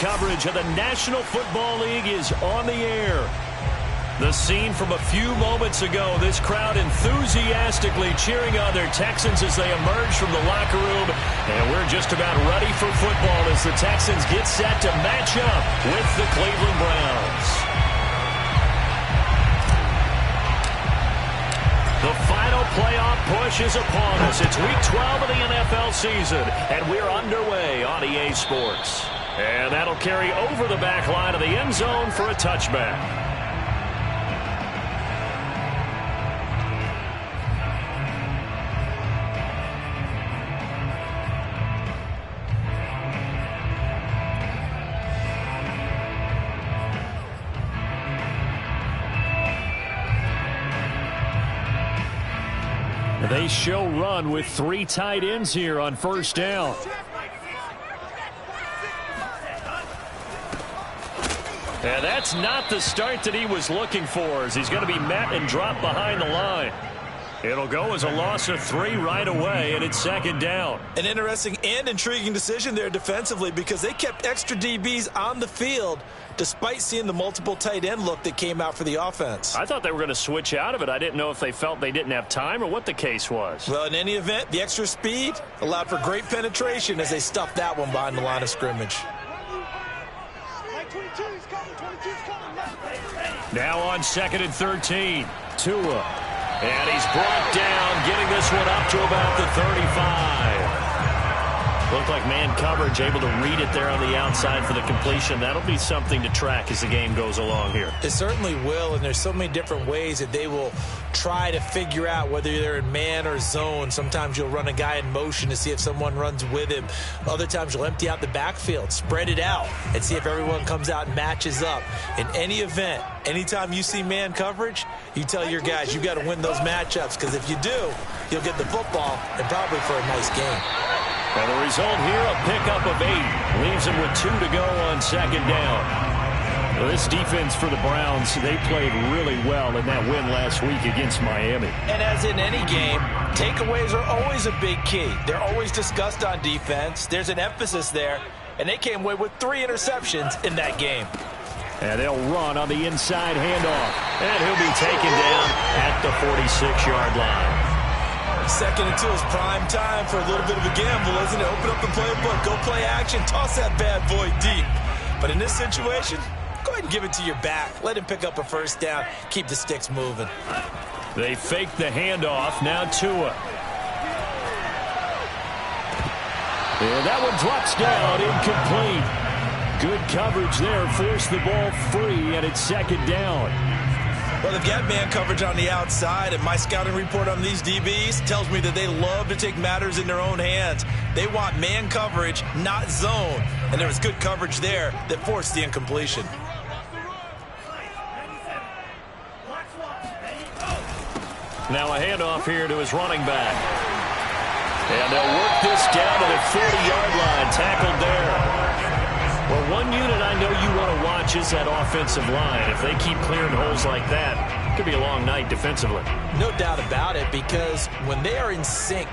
coverage of the National Football League is on the air. The scene from a few moments ago, this crowd enthusiastically cheering on their Texans as they emerge from the locker room. And we're just about ready for football as the Texans get set to match up with the Cleveland Browns. The final playoff push is upon us. It's Week 12 of the NFL season, and we're underway on EA Sports. And that'll carry over the back line of the end zone for a touchback. They show run with 3 tight ends here on first down. And that's not the start that he was looking for, as he's going to be met and dropped behind the line. It'll go as a loss of 3 right away, and it's second down. An interesting and intriguing decision there defensively, because they kept extra DBs on the field despite seeing the multiple tight end look that came out for the offense. I thought they were going to switch out of it. I didn't know if they felt they didn't have time or what the case was. Well, in any event, the extra speed allowed for great penetration as they stuffed that one behind the line of scrimmage. Now on 2nd and 13, Tua. And he's brought down, getting this one up to about the 35. Looked like man coverage, able to read it there on the outside for the completion. That'll be something to track as the game goes along here. It certainly will, and there's so many different ways that they will try to figure out whether they're in man or zone. Sometimes you'll run a guy in motion to see if someone runs with him. Other times you'll empty out the backfield, spread it out, and see if everyone comes out and matches up. In any event, anytime you see man coverage, you tell your guys you've got to win those matchups, because if you do, you'll get the football and probably for a nice game. And the result here, a pickup of 8. Leaves them with 2 to go on second down. Well, this defense for the Browns, they played really well in that win last week against Miami. And as in any game, takeaways are always a big key. They're always discussed on defense. There's an emphasis there, and they came away with 3 interceptions in that game. And they'll run on the inside handoff. And he'll be taken down at the 46-yard line. 2nd and 2 is prime time for a little bit of a gamble, isn't it? Open up the playbook, go play action, toss that bad boy deep. But in this situation, go ahead and give it to your back. Let him pick up a first down. Keep the sticks moving. They fake the handoff. Now Tua. And that one drops down, incomplete. Good coverage there, forced the ball free, and it's second down. Well, they've got man coverage on the outside, and my scouting report on these DBs tells me that they love to take matters in their own hands. They want man coverage, not zone. And there was good coverage there that forced the incompletion. Now a handoff here to his running back. And they'll work this down to the 40-yard line, tackled there. Well, one unit I know you want to watch is that offensive line. If they keep clearing holes like that, it could be a long night defensively. No doubt about it, because when they are in sync,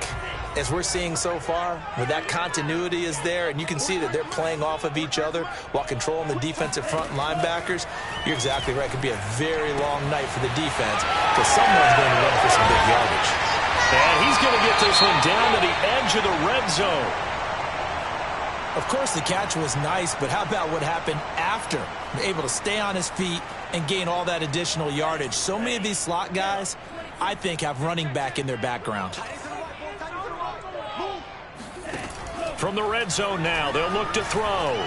as we're seeing so far, where that continuity is there, and you can see that they're playing off of each other while controlling the defensive front linebackers, you're exactly right. It could be a very long night for the defense, because someone's going to run for some big yardage. And he's going to get this one down to the edge of the red zone. Of course, the catch was nice, but how about what happened after? Able to stay on his feet and gain all that additional yardage. So many of these slot guys, I think, have running back in their background. From the red zone now, they'll look to throw.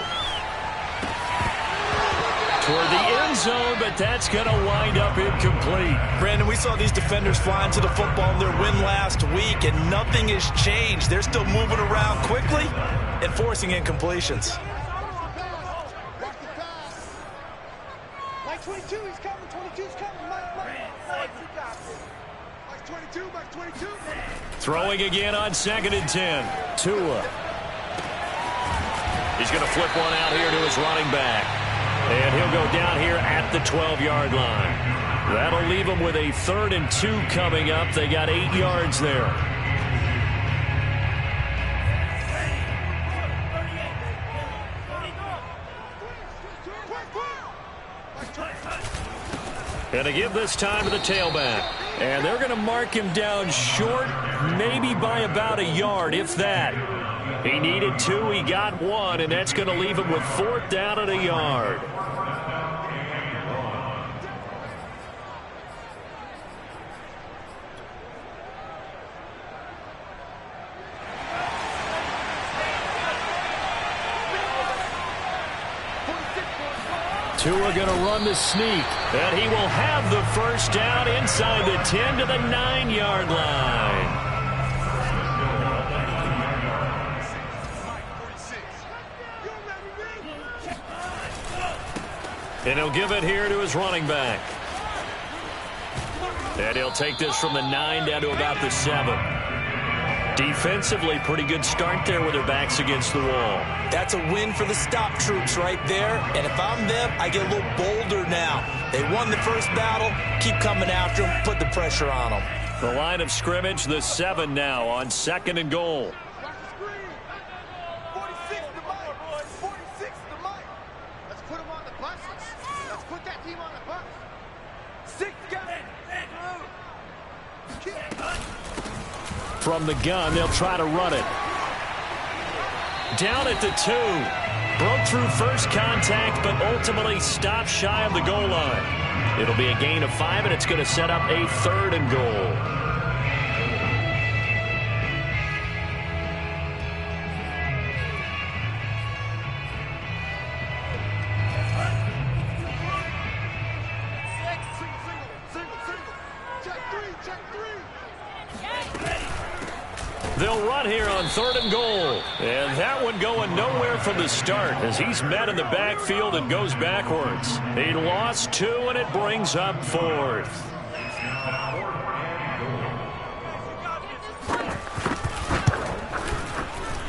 Toward the end zone, but that's going to wind up incomplete. Brandon, we saw these defenders flying to the football in their win last week, and nothing has changed. They're still moving around quickly and forcing incompletions. Mike 22, he's coming. 22's coming. Mike, you got it. Mike 22, Mike 22. Throwing again on 2nd and 10. Tua. He's going to flip one out here to his running back. And he'll go down here at the 12-yard line. That'll leave them with a 3rd and 2 coming up. They got 8 yards there. And to give this time to the tailback. And they're going to mark him down short, maybe by about a yard, if that. He needed 2, he got 1, and that's going to leave him with 4th down at a yard. Tua going to run the sneak, and he will have the first down inside the 10 to the 9-yard line. And he'll give it here to his running back. And he'll take this from the 9 down to about the 7. Defensively, pretty good start there with their backs against the wall. That's a win for the stop troops right there. And if I'm them, I get a little bolder now. They won the first battle. Keep coming after them. Put the pressure on them. The line of scrimmage, the 7 now on 2nd and goal. 46 to Mike. 46 to Mike. Let's put him on the bus. Let's put that team on the bus. 6 guys. From the gun, they'll try to run it. Down at the 2. Broke through first contact, but ultimately stopped shy of the goal line. It'll be a gain of 5, and it's going to set up a 3rd and goal. They'll run here on 3rd and goal. And that one going nowhere from the start as he's met in the backfield and goes backwards. He lost 2, and it brings up 4th.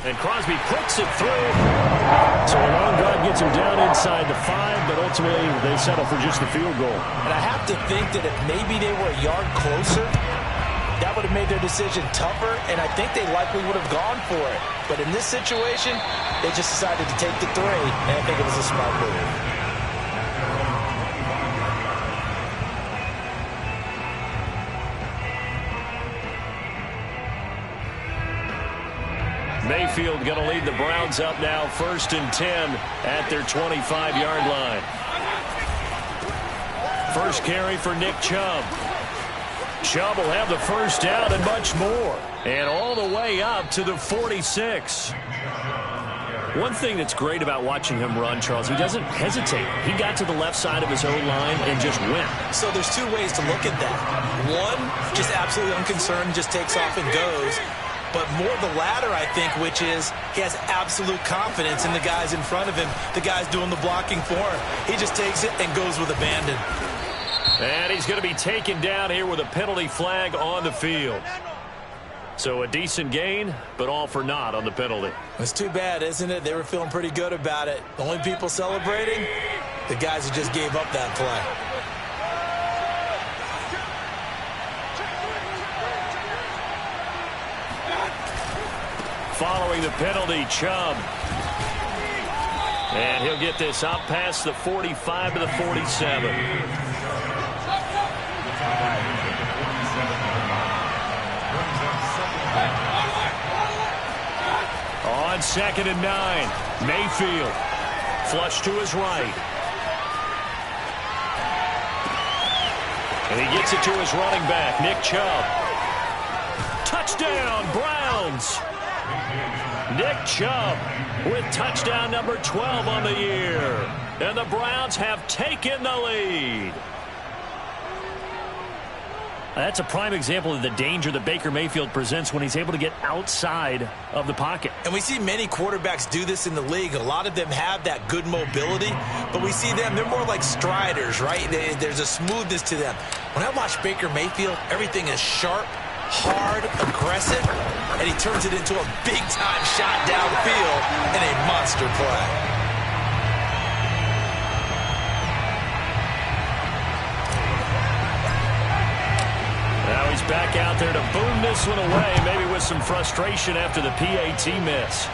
And Crosby puts it through. So a long drive gets him down inside the 5, but ultimately they settle for just the field goal. And I have to think that if maybe they were a yard closer, that would have made their decision tougher, and I think they likely would have gone for it. But in this situation, they just decided to take the 3, and I think it was a smart move. Mayfield going to lead the Browns up now, 1st and 10 at their 25-yard line. First carry for Nick Chubb. Chubb will have the first down and much more. And all the way up to the 46. One thing that's great about watching him run, Charles, he doesn't hesitate. He got to the left side of his own line and just went. So there's 2 ways to look at that. One, just absolutely unconcerned, just takes off and goes. But more the latter, I think, which is he has absolute confidence in the guys in front of him, the guys doing the blocking for him. He just takes it and goes with abandon. And he's going to be taken down here with a penalty flag on the field. So a decent gain, but all for naught on the penalty. It's too bad, isn't it? They were feeling pretty good about it. The only people celebrating, the guys who just gave up that play. Following the penalty, Chubb. And he'll get this up past the 45 to the 47. On 2nd and 9, Mayfield. Flush to his right. And he gets it to his running back, Nick Chubb. Touchdown, Browns! Nick Chubb with touchdown number 12 on the year. And the Browns have taken the lead. That's a prime example of the danger that Baker Mayfield presents when he's able to get outside of the pocket. And we see many quarterbacks do this in the league. A lot of them have that good mobility, but we see them, they're more like striders, right? There's a smoothness to them. When I watch Baker Mayfield, everything is sharp, hard, aggressive, and he turns it into a big-time shot downfield and a monster play. Now he's back out there to boom this one away, maybe with some frustration after the PAT miss.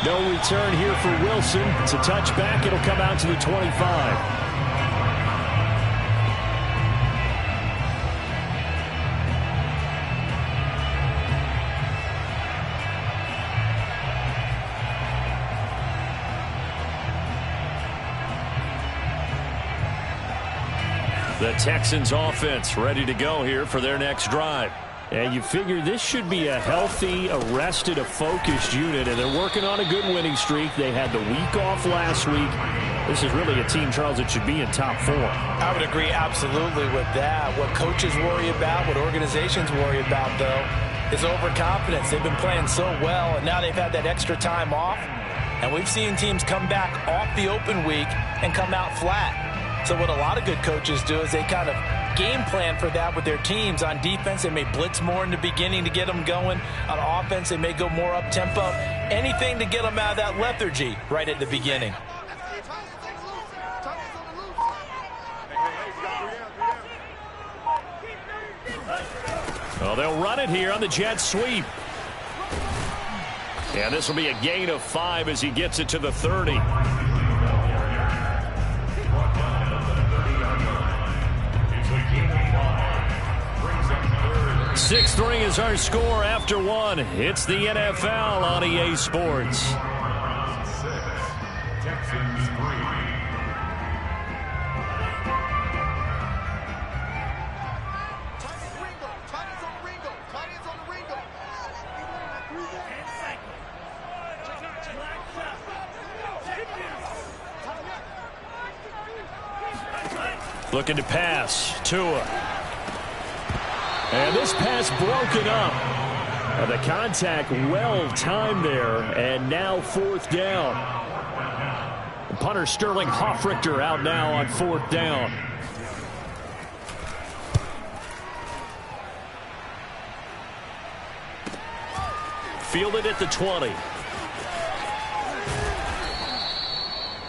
No return here for Wilson. It's a touchback. It'll come out to the 25. The Texans offense ready to go here for their next drive. And you figure this should be a healthy, arrested, a focused unit, and they're working on a good winning streak. They had the week off last week. This is really a team, Charles, that should be in top 4. I would agree absolutely with that. What coaches worry about, what organizations worry about, though, is overconfidence. They've been playing so well, and now they've had that extra time off. And we've seen teams come back off the open week and come out flat. So what a lot of good coaches do is they kind of game plan for that with their teams. On defense, they may blitz more in the beginning to get them going. On offense, they may go more up-tempo. Anything to get them out of that lethargy right at the beginning. Well, they'll run it here on the jet sweep. And this will be a gain of 5 as he gets it to the 30. 6-3 is our score after 1. It's the NFL on EA Sports. Looking to pass. Tua. And this pass broken up. The contact well timed there. And now 4th down. Punter Sterling Hoffrichter out now on 4th down. Fielded at the 20.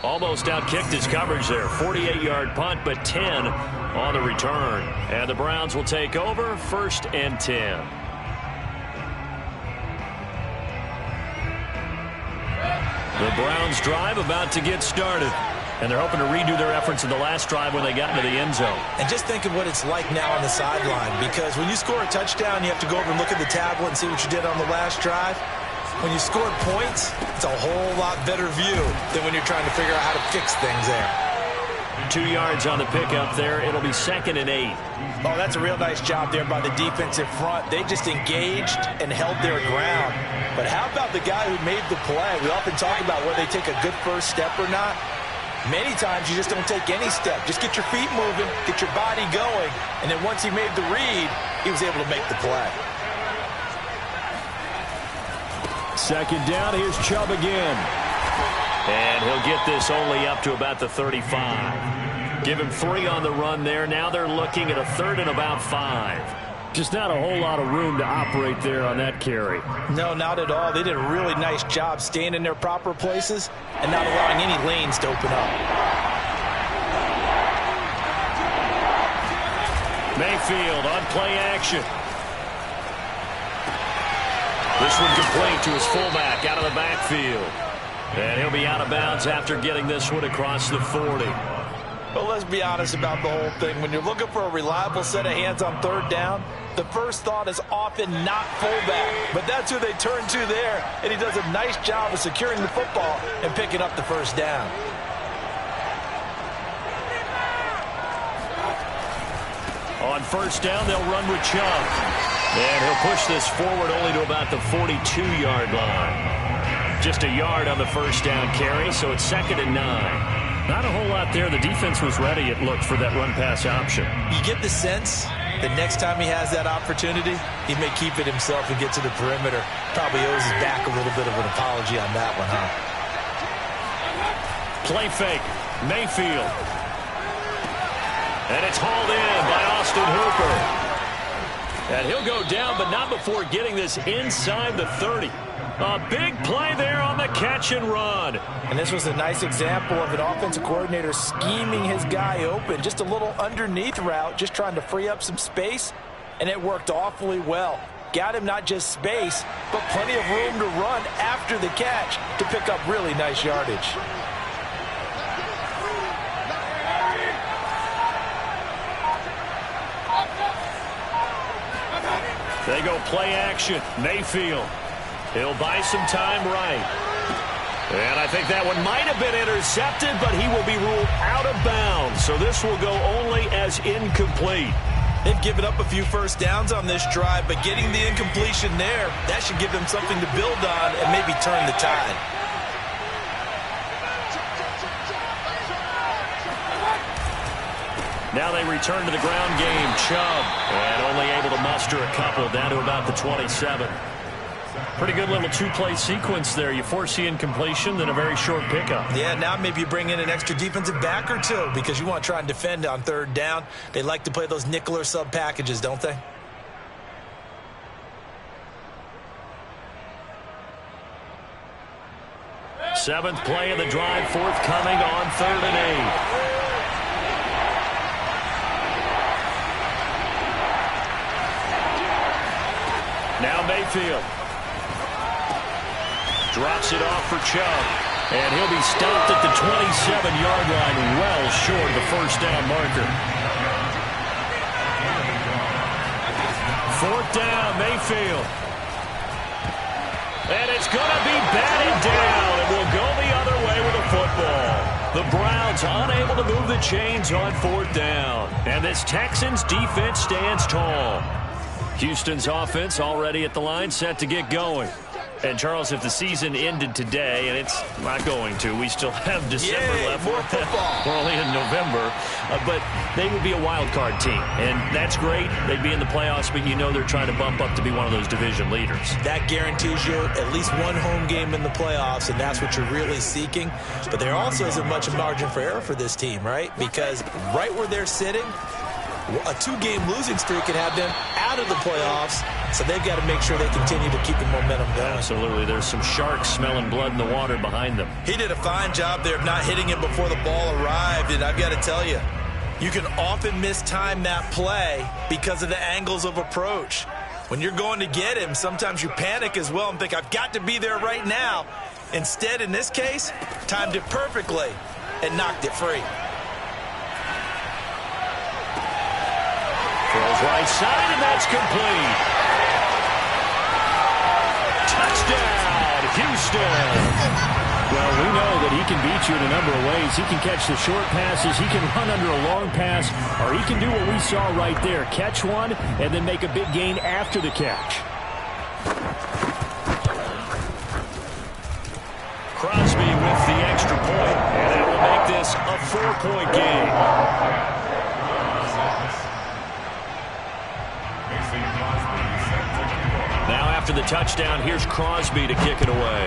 Almost outkicked his coverage there. 48-yard punt, but 10 on the return. And the Browns will take over 1st and 10. The Browns drive about to get started. And they're hoping to redo their efforts in the last drive when they got into the end zone. And just think of what it's like now on the sideline. Because when you score a touchdown, you have to go over and look at the tablet and see what you did on the last drive. When you scored points, it's a whole lot better view than when you're trying to figure out how to fix things there. 2 yards on the pickup there. It'll be 2nd and 8. Oh, that's a real nice job there by the defensive front. They just engaged and held their ground. But how about the guy who made the play? We often talk about whether they take a good first step or not. Many times you just don't take any step. Just get your feet moving, get your body going, and then once he made the read, he was able to make the play. 2nd down, here's Chubb again. And he'll get this only up to about the 35. Give him 3 on the run there. Now they're looking at a 3rd and about 5. Just not a whole lot of room to operate there on that carry. No, not at all. They did a really nice job staying in their proper places and not allowing any lanes to open up. Mayfield on play action. This one complete to his fullback out of the backfield. And he'll be out of bounds after getting this one across the 40. Well, let's be honest about the whole thing. When you're looking for a reliable set of hands on 3rd down, the first thought is often not fullback. But that's who they turn to there. And he does a nice job of securing the football and picking up the 1st down. On 1st down, they'll run with Chubb. And he'll push this forward only to about the 42-yard line. Just a yard on the 1st down carry, so it's 2nd and 9. Not a whole lot there. The defense was ready, it looked, for that run-pass option. You get the sense that next time he has that opportunity, he may keep it himself and get to the perimeter. Probably owes his back a little bit of an apology on that one, huh? Play fake. Mayfield. And it's hauled in by Austin Hooper. And he'll go down, but not before getting this inside the 30. A big play there on the catch and run. And this was a nice example of an offensive coordinator scheming his guy open. Just a little underneath route, just trying to free up some space, and it worked awfully well. got him not just space, but plenty of room to run after the catch to pick up really nice yardage. They go play action. Mayfield. He'll buy some time right. And I think that one might have been intercepted, but he will be ruled out of bounds. So this will go only as incomplete. They've given up a few first downs on this drive, but getting the incompletion there, that should give them something to build on and maybe turn the tide. Now they return to the ground game. Chubb, and only able to muster a couple down to about the 27. Pretty good little two-play sequence there. You force the incompletion, then a very short pickup. Yeah, now maybe you bring in an extra defensive back or two because you want to try and defend on third down. They like to play those nickel or sub packages, don't they? Seventh play of the drive, forthcoming on 3rd and 8. Now Mayfield. Drops it off for Chubb. And he'll be stopped at the 27-yard line, well short of the first down marker. 4th down, Mayfield. And it's going to be batted down. It will go the other way with the football. The Browns unable to move the chains on 4th down. And this Texans defense stands tall. Houston's offense already at the line, set to get going. And, Charles, if the season ended today, and it's not going to, we still have December left. More football. We're only in November. But they would be a wild card team. And that's great. They'd be in the playoffs, but you know they're trying to bump up to be one of those division leaders. That guarantees you at least one home game in the playoffs, and that's what you're really seeking. But there also isn't much margin for error for this team, right? Because right where they're sitting, a 2-game losing streak could have them out of the playoffs, so they've got to make sure they continue to keep the momentum going. Absolutely. There's some sharks smelling blood in the water behind them. He did a fine job there of not hitting it before the ball arrived, and I've got to tell you, you can often mistime that play because of the angles of approach. When you're going to get him, sometimes you panic as well and think, I've got to be there right now. Instead, in this case, timed it perfectly and knocked it free. Throws right side, and that's complete. Touchdown, Houston. Well, we know that he can beat you in a number of ways. He can catch the short passes, he can run under a long pass, or he can do what we saw right there, catch one and then make a big gain after the catch. Crosby with the extra point, and that will make this a 4-point game. Now after the touchdown, here's Crosby to kick it away.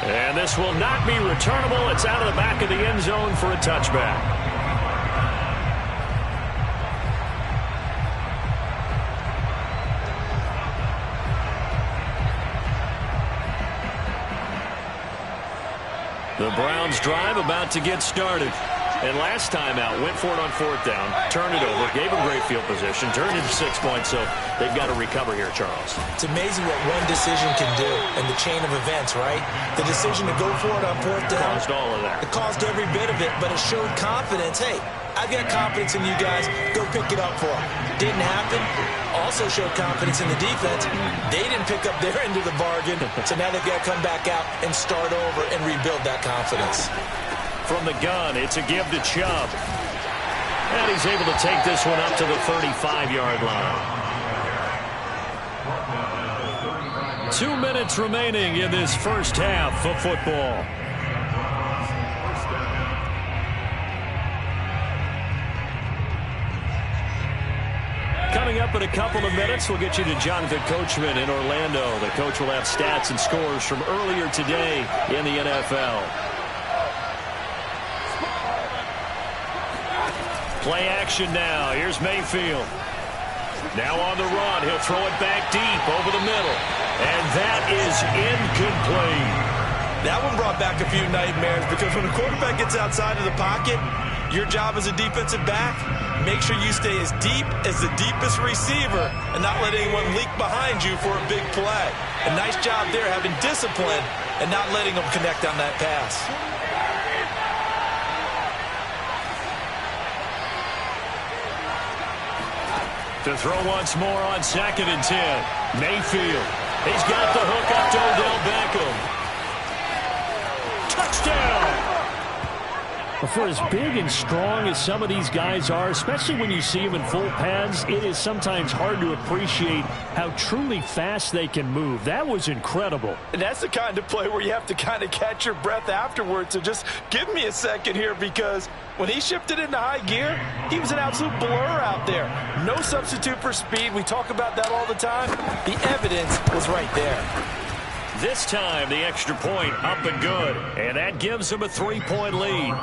And this will not be returnable. It's out of the back of the end zone for a touchback. The Browns drive about to get started. And last time out, went for it on 4th down, turned it over, gave them great field position, turned into 6 points, so they've got to recover here, Charles. It's amazing what one decision can do in the chain of events, right? The decision to go for it on 4th down. Caused all of that. It caused every bit of it, but it showed confidence. Hey, I've got confidence in you guys. Go pick it up for them. Didn't happen. Also showed confidence in the defense. They didn't pick up their end of the bargain, so now they've got to come back out and start over and rebuild that confidence. From the gun, it's a give to Chubb. And he's able to take this one up to the 35-yard line. 2 minutes remaining in this first half of football. Coming up in a couple of minutes, we'll get you to Jonathan Coachman in Orlando. The coach will have stats and scores from earlier today in the NFL. Play action now. Here's Mayfield. Now on the run. He'll throw it back deep over the middle. And that is incomplete. That one brought back a few nightmares because when a quarterback gets outside of the pocket, your job as a defensive back make sure you stay as deep as the deepest receiver and not let anyone leak behind you for a big play. A nice job there having discipline and not letting them connect on that pass. To throw once more on 2nd and 10. Mayfield. He's got the hook up to Odell Beckham. Touchdown! For as big and strong as some of these guys are, especially when you see them in full pads, it is sometimes hard to appreciate how truly fast they can move. That was incredible. And that's the kind of play where you have to kind of catch your breath afterwards. So just give me a second here, because when he shifted into high gear, he was an absolute blur out there. No substitute for speed. We talk about that all the time. The evidence was right there. This time, the extra point up and good. And that gives them a 3-point lead.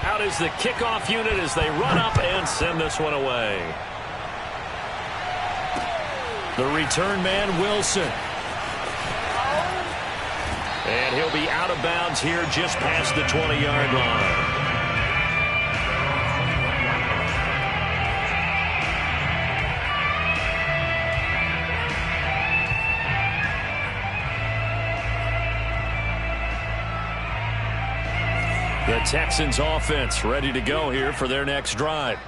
Out is the kickoff unit as they run up and send this one away. The return man, Wilson. And he'll be out of bounds here just past the 20-yard line. The Texans offense ready to go here for their next drive.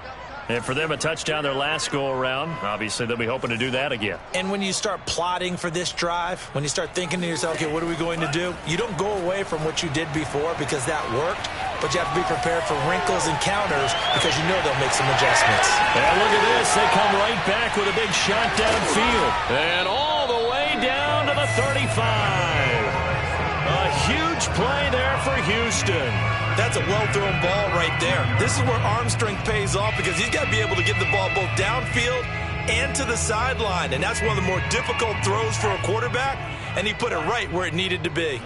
And for them, a touchdown their last go-around. Obviously, they'll be hoping to do that again. And when you start plotting for this drive, when you start thinking to yourself, okay, what are we going to do? You don't go away from what you did before because that worked, but you have to be prepared for wrinkles and counters because you know they'll make some adjustments. And look at this. They come right back with a big shot downfield. And all the way down to the 35. A huge play there for Houston. That's a well-thrown ball right there. This is where arm strength pays off because he's got to be able to get the ball both downfield and to the sideline. And that's one of the more difficult throws for a quarterback, and he put it right where it needed to be.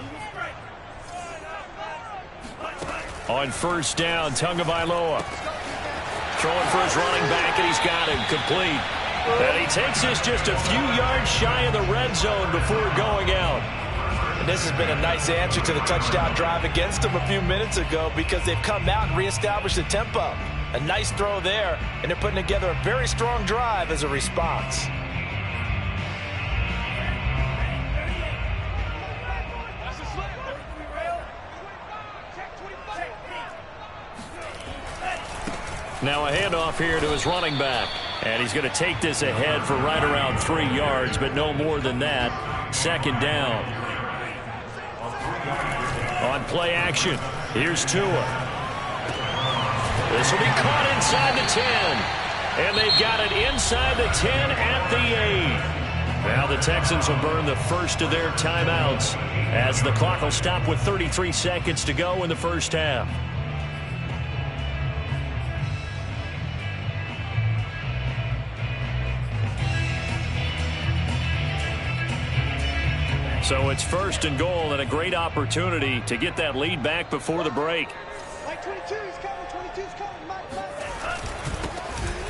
On first down, Tagovailoa. Throwing for his running back, and he's got him complete. And he takes this just a few yards shy of the red zone before going out. And this has been a nice answer to the touchdown drive against them a few minutes ago because they've come out and reestablished the tempo. A nice throw there, and they're putting together a very strong drive as a response. Now a handoff here to his running back. And he's going to take this ahead for right around 3 yards, but no more than that. 2nd down. On play action, here's Tua. This will be caught inside the 10. And they've got it inside the 10 at the 8. Now the Texans will burn the first of their timeouts as the clock will stop with 33 seconds to go in the first half. So it's 1st and goal and a great opportunity to get that lead back before the break. Mike 22, he's coming. 22's coming. Mike.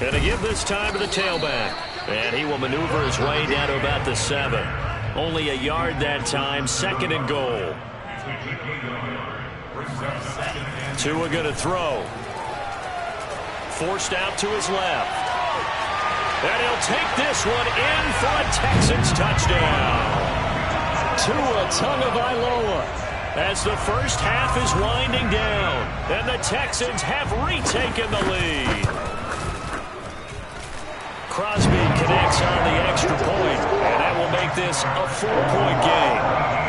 And to give this time to the tailback. And he will maneuver his way down to about the 7. Only a yard that time. 2nd and goal. Tua going to throw. Forced out to his left. And he'll take this one in for a Texans touchdown. Tua Tagovailoa as the first half is winding down, and the Texans have retaken the lead. Crosby connects on the extra point, and that will make this a 4-point game.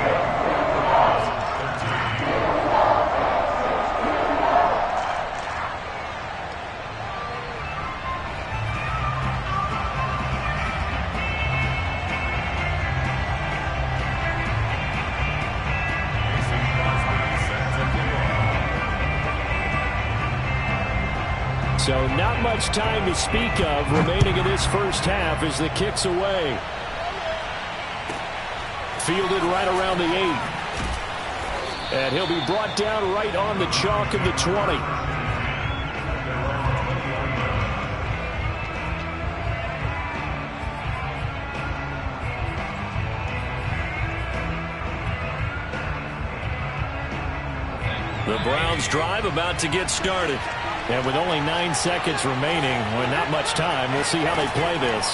So not much time to speak of remaining in this first half as the kick's away. Fielded right around the 8. And he'll be brought down right on the chalk of the 20. The Browns drive about to get started. And with only 9 seconds remaining, with not much time, we'll see how they play this.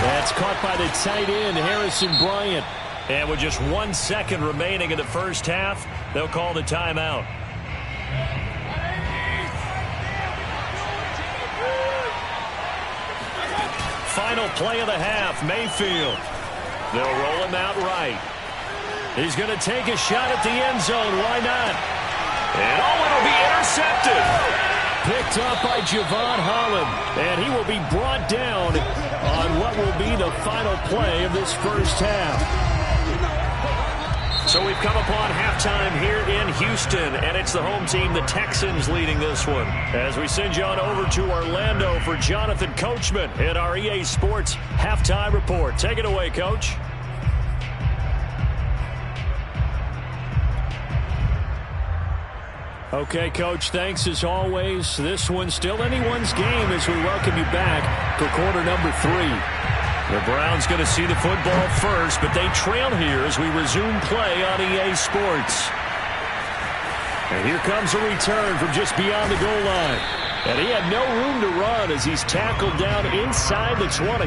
That's caught by the tight end, Harrison Bryant. And with just 1 second remaining in the first half, they'll call the timeout. Final play of the half, Mayfield. They'll roll him out right. He's going to take a shot at the end zone. Why not? And it'll be intercepted. Picked up by Javon Holland. And he will be brought down on what will be the final play of this first half. So we've come upon halftime here in Houston, and it's the home team, the Texans, leading this one. As we send you on over to Orlando for Jonathan Coachman in our EA Sports Halftime Report. Take it away, Coach. Okay, Coach, thanks as always. This one's still anyone's game as we welcome you back for quarter number 3. The Browns going to see the football first, but they trail here as we resume play on EA Sports. And here comes a return from just beyond the goal line. And he had no room to run as he's tackled down inside the 20.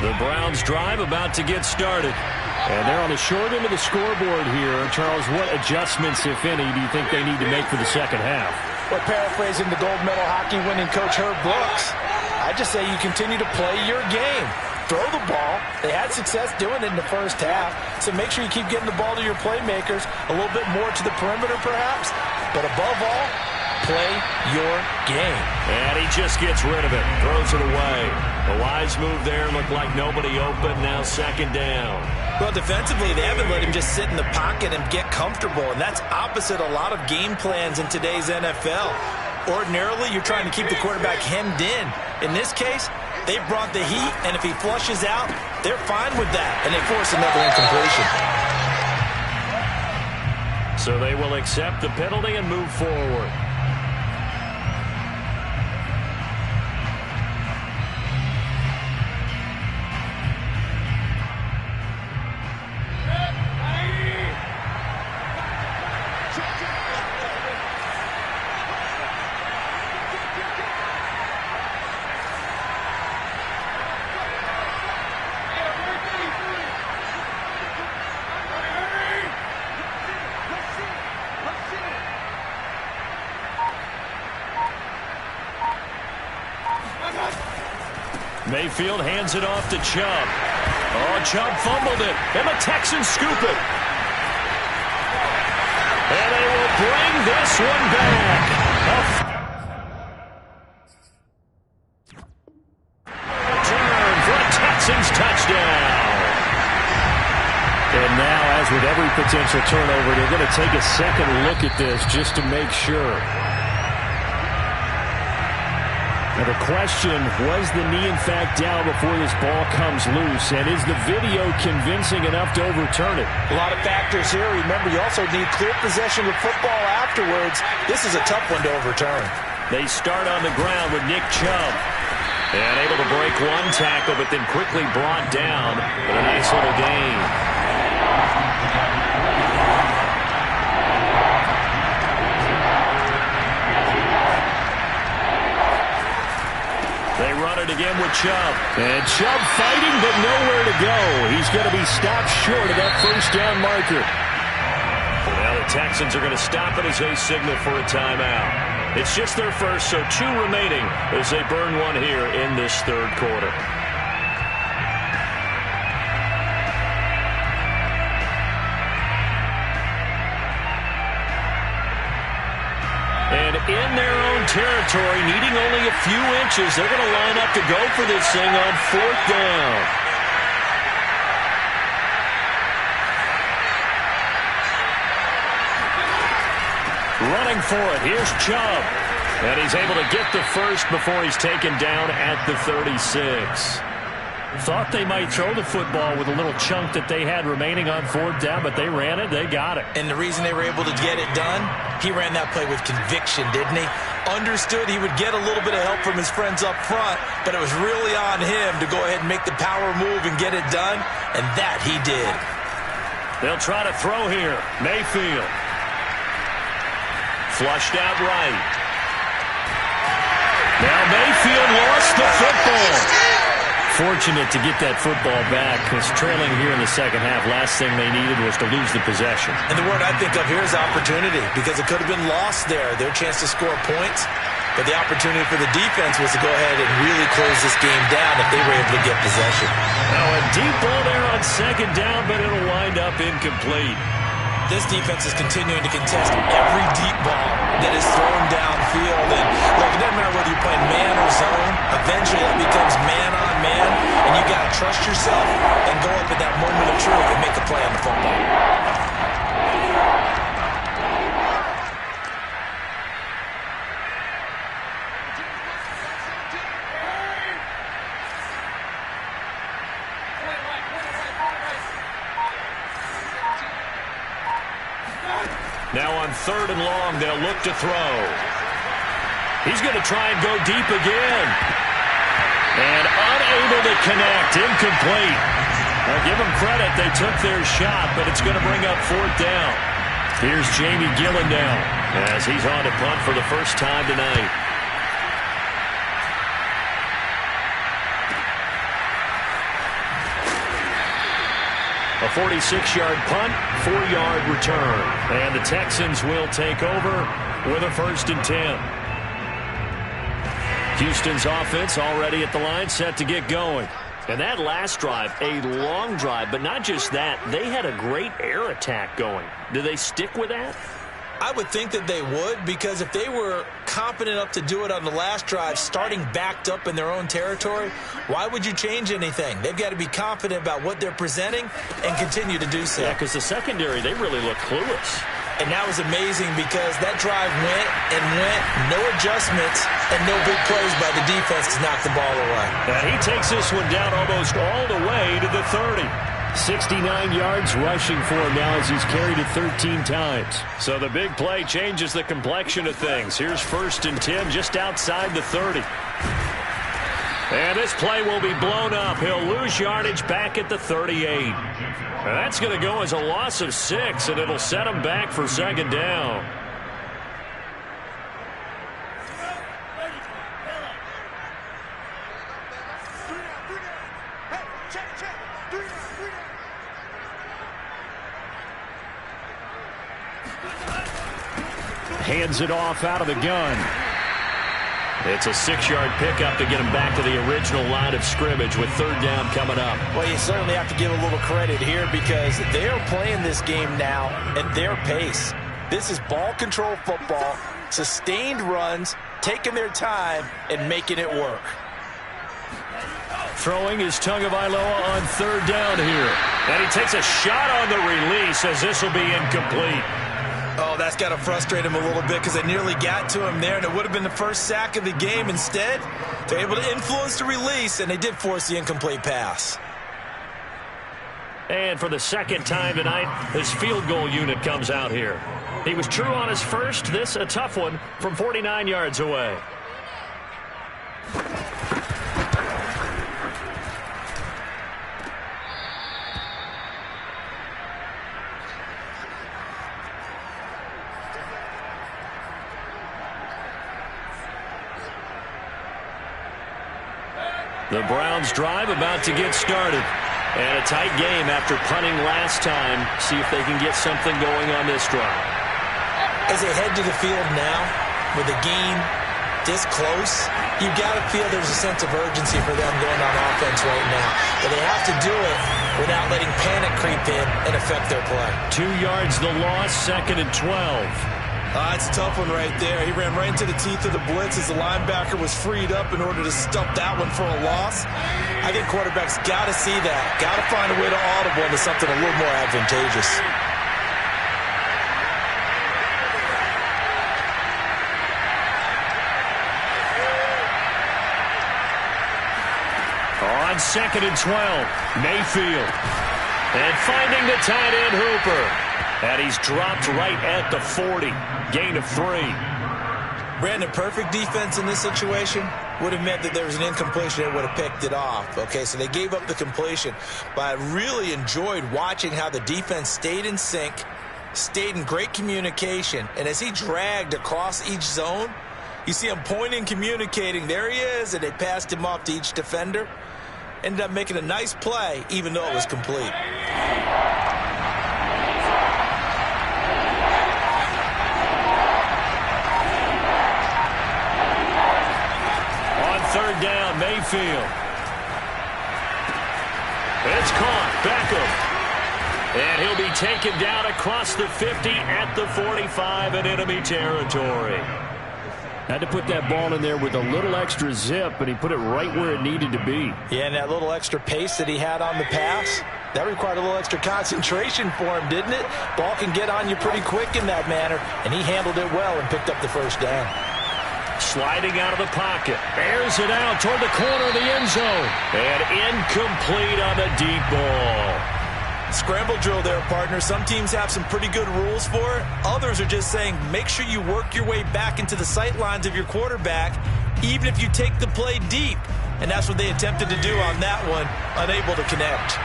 The Browns drive about to get started. And they're on the short end of the scoreboard here. Charles, what adjustments, if any, do you think they need to make for the second half? Well, paraphrasing the gold medal hockey winning coach Herb Brooks, I just say you continue to play your game. Throw the ball. They had success doing it in the first half, so make sure you keep getting the ball to your playmakers, a little bit more to the perimeter perhaps, but above all, play your game. And he just gets rid of it, throws it away. A wise move there, looked like nobody open, now second down. Well, defensively, they haven't let him just sit in the pocket and get comfortable, and that's opposite a lot of game plans in today's NFL. Ordinarily, you're trying to keep the quarterback hemmed in. In this case, they brought the heat, and if he flushes out, they're fine with that, and they force another incompletion. So they will accept the penalty and move forward. Mayfield hands it off to Chubb. Oh, Chubb fumbled it, and the Texans scoop it. And they will bring this one back. Turn for a Texans touchdown. And now, as with every potential turnover, they're going to take a second look at this just to make sure. Now the question, was the knee in fact down before this ball comes loose? And is the video convincing enough to overturn it? A lot of factors here. Remember, you also need clear possession of football afterwards. This is a tough one to overturn. They start on the ground with Nick Chubb. And able to break one tackle, but then quickly brought down with a nice little gain. They run it again with Chubb. And Chubb fighting, but nowhere to go. He's going to be stopped short of that first down marker. Now the Texans are going to stop it as they signal for a timeout. It's just their first, so 2 remaining as they burn one here in this third quarter. And in their own territory, needing only a few inches, they're going to line up to go for this thing on 4th down. Running for it, here's Chubb. And he's able to get the first before he's taken down at the 36. Thought they might throw the football with a little chunk that they had remaining on 4th down, but they ran it. They got it. And the reason they were able to get it done, he ran that play with conviction, didn't he? Understood he would get a little bit of help from his friends up front, but it was really on him to go ahead and make the power move and get it done, and that he did. They'll try to throw here. Mayfield. Flushed out right. Now Mayfield lost the football. Fortunate to get that football back, because trailing here in the second half, last thing they needed was to lose the possession. And the word I think of here is opportunity, because it could have been lost there, their chance to score points. But the opportunity for the defense was to go ahead and really close this game down if they were able to get possession. Now a deep ball there on 2nd down, but it'll wind up incomplete. This defense is continuing to contest every deep ball that is thrown downfield. And look, it doesn't matter whether you're playing man or zone. Eventually it becomes man on man, and you got to trust yourself and go up at that moment of truth and make a play on the football. Now on 3rd and long, they'll look to throw. He's going to try and go deep again. And unable to connect. Incomplete. Now give them credit. They took their shot, but it's going to bring up 4th down. Here's Jamie Gillen now as he's on to punt for the first time tonight. A 46-yard punt, 4-yard return. And the Texans will take over with a 1st and 10. Houston's offense already at the line, set to get going. And that last drive, a long drive, but not just that. They had a great air attack going. Do they stick with that? I would think that they would, because if they were confident enough to do it on the last drive, starting backed up in their own territory, why would you change anything? They've got to be confident about what they're presenting and continue to do so. Yeah, because the secondary, they really look clueless. And that was amazing because that drive went and went, no adjustments, and no big plays by the defense to knock the ball away. And he takes this one down almost all the way to the 30. 69 yards rushing for him now as he's carried it 13 times. So the big play changes the complexion of things. Here's 1st and 10 just outside the 30. And this play will be blown up. He'll lose yardage back at the 38. And that's going to go as a loss of 6, and it'll set him back for 2nd down. Hands it off out of the gun. It's a 6-yard pickup to get him back to the original line of scrimmage with 3rd down coming up. Well, you certainly have to give a little credit here because they are playing this game now at their pace. This is ball control football, sustained runs, taking their time, and making it work. Throwing is Tagovailoa on 3rd down here. And he takes a shot on the release as this will be incomplete. Oh, that's got to frustrate him a little bit because they nearly got to him there, and it would have been the first sack of the game. Instead, they're able to influence the release, and they did force the incomplete pass. And for the 2nd time tonight, his field goal unit comes out here. He was true on his first. This a tough one from 49 yards away. The Browns drive about to get started. And a tight game after punting last time. See if they can get something going on this drive. As they head to the field now, with the game this close, you've got to feel there's a sense of urgency for them going on offense right now. But they have to do it without letting panic creep in and affect their play. 2 yards the loss, 2nd and 12. It's a tough one right there. He ran right into the teeth of the blitz as the linebacker was freed up in order to stop that one for a loss. I think quarterbacks got to see that. Got to find a way to audible into something a little more advantageous. On 2nd and 12, Mayfield. And finding the tight end Hooper. And he's dropped right at the 40. Gain of 3. Brandon, perfect defense in this situation would have meant that there was an incompletion and would have picked it off. Okay, so they gave up the completion. But I really enjoyed watching how the defense stayed in sync, stayed in great communication. And as he dragged across each zone, you see him pointing, communicating. There he is, and they passed him off to each defender. Ended up making a nice play, even though it was complete. Third down, Mayfield. It's caught. Beckham. And he'll be taken down across the 50 at the 45 in enemy territory. Had to put that ball in there with a little extra zip, and he put it right where it needed to be. Yeah, and that little extra pace that he had on the pass, that required a little extra concentration for him, didn't it? Ball can get on you pretty quick in that manner, and he handled it well and picked up the first down. Sliding out of the pocket. Airs it out toward the corner of the end zone. And incomplete on the deep ball. Scramble drill there, partner. Some teams have some pretty good rules for it. Others are just saying make sure you work your way back into the sight lines of your quarterback, even if you take the play deep. And that's what they attempted to do on that one, unable to connect.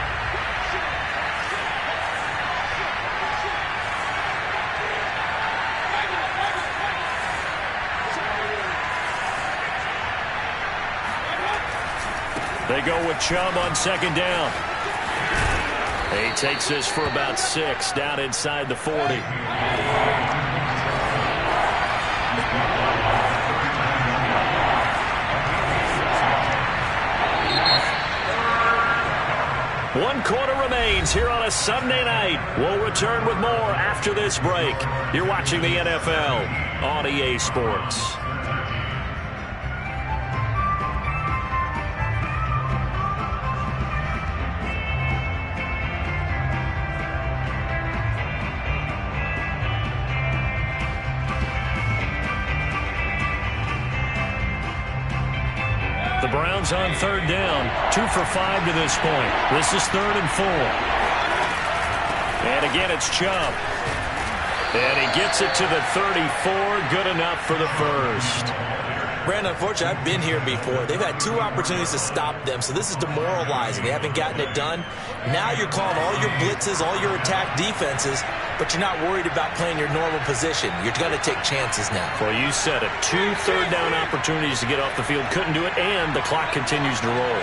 They go with Chubb on 2nd down. He takes this for about 6 down inside the 40. One quarter remains here on a Sunday night. We'll return with more after this break. You're watching the NFL on EA Sports. The Browns on 3rd down. 2 for 5 to this point. This is 3rd and 4. And again, it's Chubb. And he gets it to the 34. Good enough for the first. Brandon, unfortunately, I've been here before. They've had 2 opportunities to stop them, so this is demoralizing. They haven't gotten it done. Now you're calling all your blitzes, all your attack defenses, but you're not worried about playing your normal position. You're going to take chances now. Well, you said it. 2 third down opportunities to get off the field. Couldn't do it, and the clock continues to roll.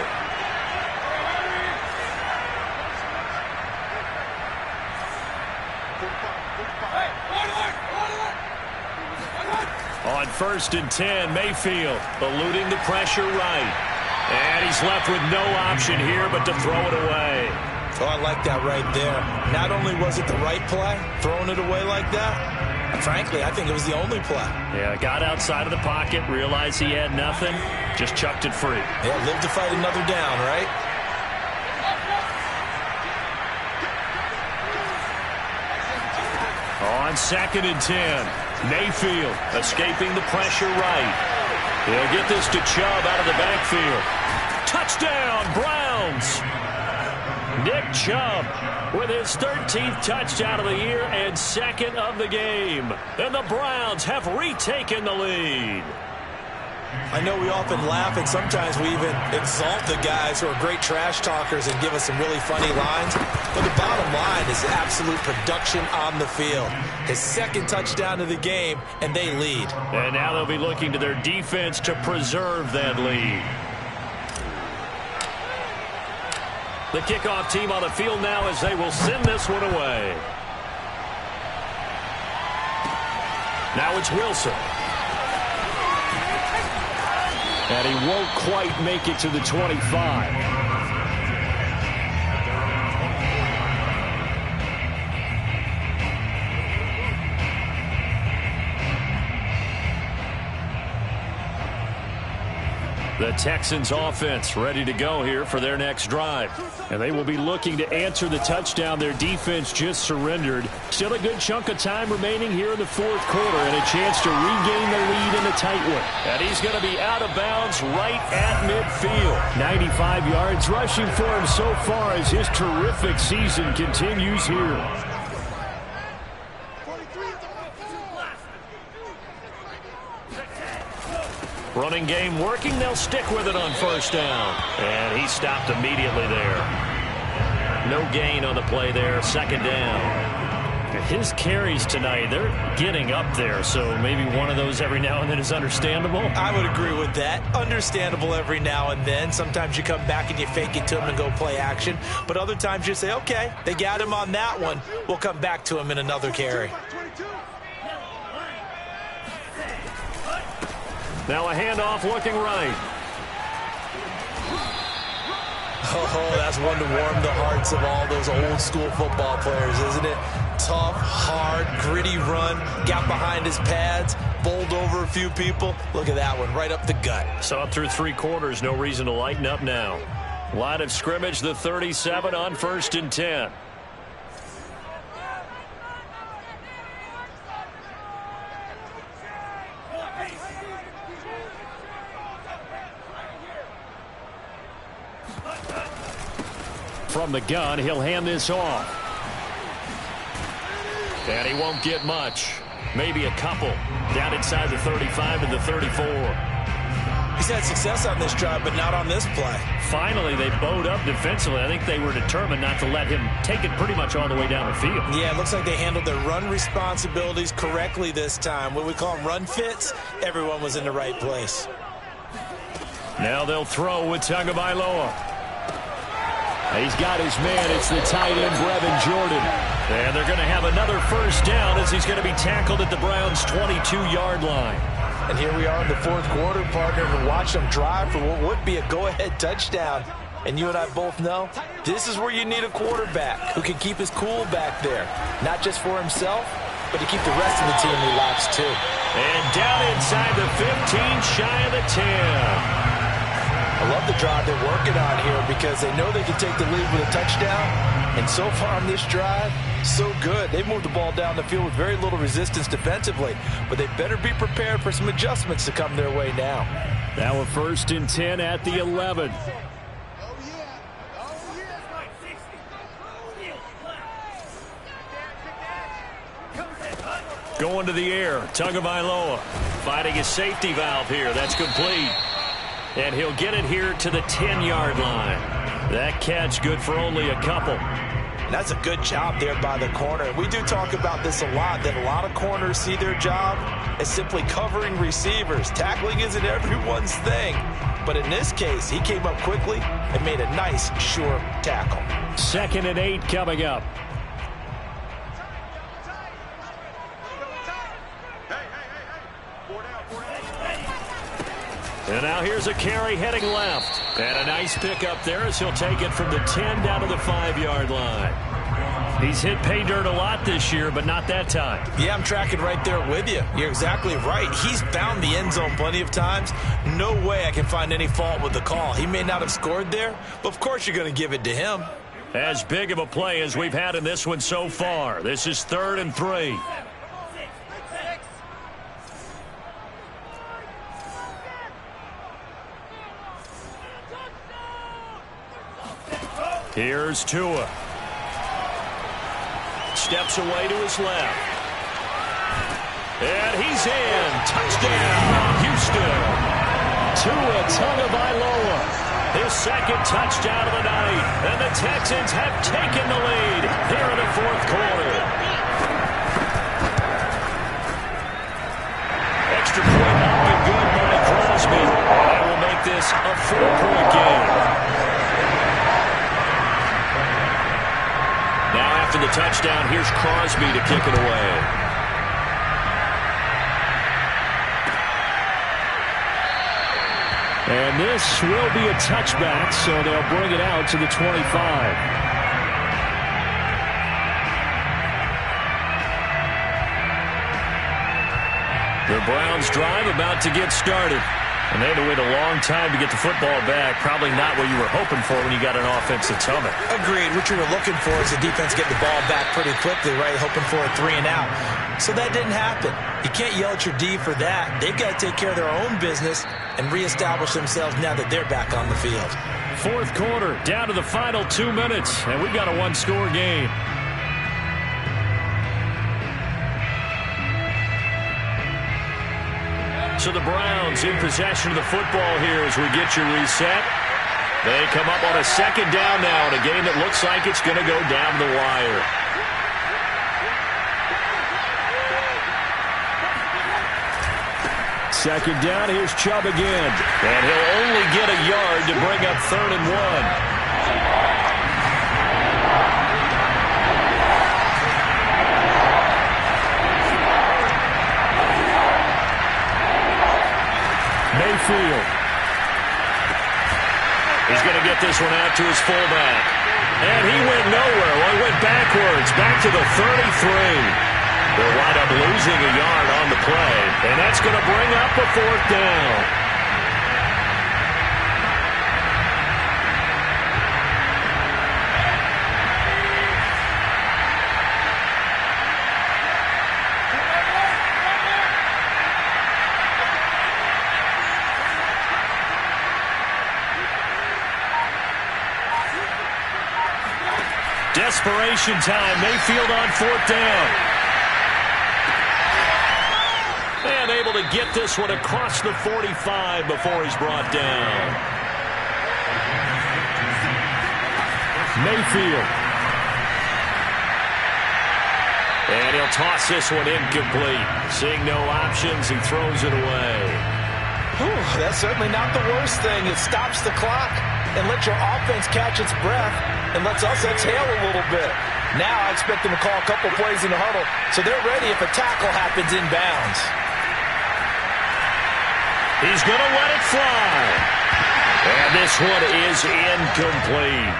On 1st and 10, Mayfield eluding the pressure right. And he's left with no option here but to throw it away. Oh, I like that right there. Not only was it the right play, throwing it away like that, frankly, I think it was the only play. Yeah, got outside of the pocket, realized he had nothing, just chucked it free. Yeah, live to fight another down, right? On 2nd and 10, Mayfield escaping the pressure right. He'll get this to Chubb out of the backfield. Touchdown, Browns! Nick Chubb with his 13th touchdown of the year and 2nd of the game. And the Browns have retaken the lead. I know we often laugh and sometimes we even exalt the guys who are great trash talkers and give us some really funny lines. But the bottom line is absolute production on the field. His 2nd touchdown of the game, and they lead. And now they'll be looking to their defense to preserve that lead. The kickoff team on the field now as they will send this one away. Now it's Wilson. And he won't quite make it to the 25. The Texans offense ready to go here for their next drive. And they will be looking to answer the touchdown their defense just surrendered. Still a good chunk of time remaining here in the fourth quarter and a chance to regain the lead in a tight one. And he's going to be out of bounds right at midfield. 95 yards rushing for him so far as his terrific season continues here. Running game working. They'll stick with it on first down. And he stopped immediately there. No gain on the play there. Second down. His carries tonight, they're getting up there, so maybe one of those every now and then is understandable. I would agree with that. Understandable every now and then. Sometimes you come back and you fake it to him and go play action. But other times you say, okay, they got him on that one. We'll come back to him in another carry. Now a handoff looking right. Oh, that's one to warm the hearts of all those old school football players, isn't it? Tough, hard, gritty run, got behind his pads, bowled over a few people. Look at that one, right up the gut. So up through 3 quarters, no reason to lighten up now. Line of scrimmage, the 37 on 1st and 10. From the gun, he'll hand this off. And he won't get much. Maybe a couple. Down inside the 35 and the 34. He's had success on this drive, but not on this play. Finally, they bowed up defensively. I think they were determined not to let him take it pretty much all the way down the field. Yeah, it looks like they handled their run responsibilities correctly this time. What we call them run fits, everyone was in the right place. Now they'll throw with Tagovailoa. He's got his man. It's the tight end, Brevin Jordan. And they're going to have another first down as he's going to be tackled at the Browns' 22-yard line. And here we are in the fourth quarter, partner, and watch them drive for what would be a go-ahead touchdown. And you and I both know this is where you need a quarterback who can keep his cool back there. Not just for himself, but to keep the rest of the team relaxed, too. And down inside the 15, shy of the 10. I love the drive they're working on here because they know they can take the lead with a touchdown. And so far on this drive, so good. They moved the ball down the field with very little resistance defensively. But they better be prepared for some adjustments to come their way now. Now a 1st and 10 at the 11. Going to the air, Tagovailoa finding his safety valve here. That's complete. And he'll get it here to the 10-yard line. That catch good for only a couple. And that's a good job there by the corner. We do talk about this a lot, that a lot of corners see their job as simply covering receivers. Tackling isn't everyone's thing. But in this case, he came up quickly and made a nice, sure tackle. 2nd and 8 coming up. And now here's a carry heading left. And a nice pickup there as he'll take it from the 10 down to the 5-yard line. He's hit pay dirt a lot this year, but not that time. Yeah, I'm tracking right there with you. You're exactly right. He's found the end zone plenty of times. No way I can find any fault with the call. He may not have scored there, but of course you're going to give it to him. As big of a play as we've had in this one so far. This is 3rd and 3. Here's Tua. Steps away to his left. And he's in. Touchdown, Houston. Tua Tagovailoa. His 2nd touchdown of the night. And the Texans have taken the lead here in the 4th quarter. Extra point up and good by Crosby. That will make this a 4-point game. Now after the touchdown, here's Crosby to kick it away. And this will be a touchback, so they'll bring it out to the 25. The Browns drive about to get started. And they had to wait a long time to get the football back. Probably not what you were hoping for when you got an offense that's humming. Agreed. What you were looking for is the defense getting the ball back pretty quickly, right? Hoping for a 3 and out. So that didn't happen. You can't yell at your D for that. They've got to take care of their own business and reestablish themselves now that they're back on the field. Fourth quarter, down to the final 2 minutes, and we've got a one-score game. So the Browns in possession of the football here as we get you reset. They come up on a second down now in a game that looks like it's going to go down the wire. Second down, here's Chubb again. And he'll only get a yard to bring up 3rd and 1. Mayfield. He's going to get this one out to his fullback. And he went nowhere. Well, he went backwards, back to the 33. They'll wind up losing a yard on the play. And that's going to bring up a 4th down. Desperation time. Mayfield on 4th down. And able to get this one across the 45 before he's brought down. Mayfield. And he'll toss this one incomplete. Seeing no options, he throws it away. Whew, that's certainly not the worst thing. It stops the clock and lets your offense catch its breath and lets us exhale a little bit. Now I expect them to call a couple plays in the huddle so they're ready if a tackle happens inbounds. He's going to let it fly. And this one is incomplete.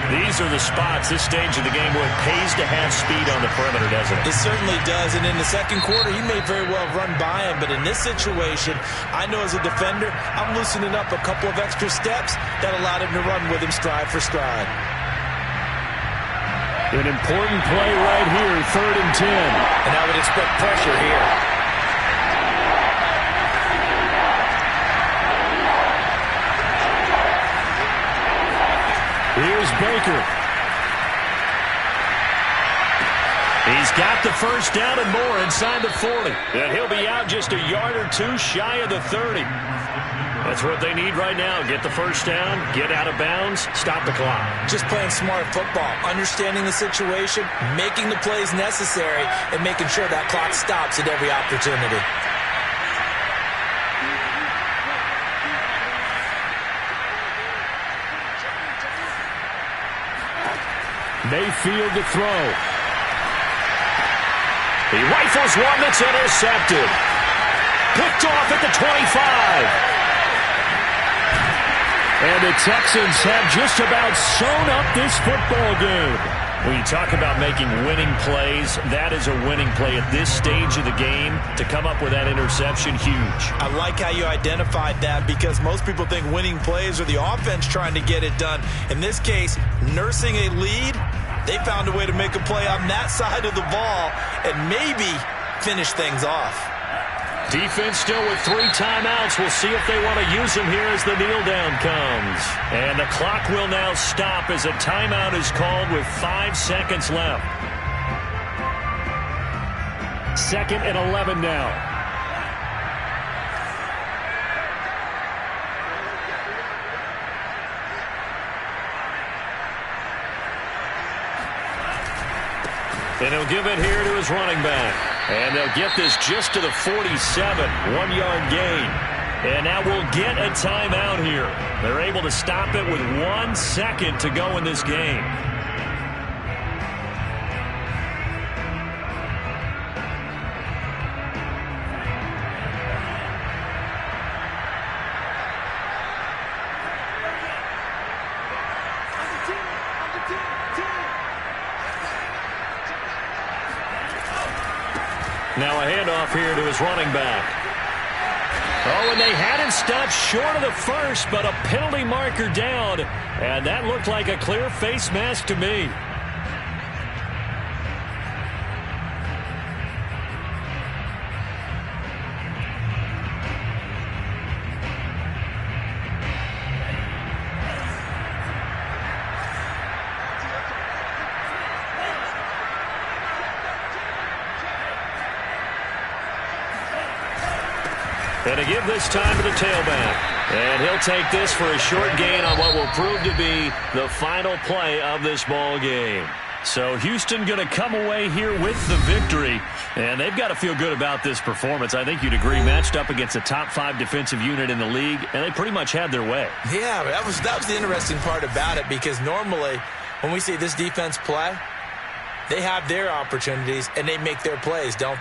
These are the spots, this stage of the game, where it pays to have speed on the perimeter, doesn't it? It certainly does. And in the second quarter, he may very well run by him. But in this situation, I know as a defender, I'm loosening up a couple of extra steps that allowed him to run with him stride for stride. An important play right here, 3rd and 10. And I would expect pressure here. Here's Baker. He's got the first down and more inside the 40. And he'll be out just a yard or two shy of the 30. That's what they need right now. Get the first down, get out of bounds, stop the clock. Just playing smart football, understanding the situation, making the plays necessary, and making sure that clock stops at every opportunity. Mayfield to throw. He rifles one that's intercepted. Picked off at the 25. And the Texans have just about sewn up this football game. When you talk about making winning plays, that is a winning play at this stage of the game. To come up with that interception, huge. I like how you identified that because most people think winning plays are the offense trying to get it done. In this case, nursing a lead, they found a way to make a play on that side of the ball and maybe finish things off. Defense still with 3 timeouts. We'll see if they want to use them here as the kneel down comes. And the clock will now stop as a timeout is called with 5 seconds left. 2nd and 11 now. And he'll give it here to his running back. And they'll get this just to the 47, 1-yard gain. And now we'll get a timeout here. They're able to stop it with 1 second to go in this game. Now a handoff here to his running back. Oh, and they had it stopped short of the first, but a penalty marker down, and that looked like a clear face mask to me. And to give this time to the tailback. And he'll take this for a short gain on what will prove to be the final play of this ball game. So Houston going to come away here with the victory. And they've got to feel good about this performance. I think you'd agree, matched up against a top 5 defensive unit in the league, and they pretty much had their way. Yeah, that was the interesting part about it, because normally when we see this defense play, they have their opportunities and they make their plays, don't they?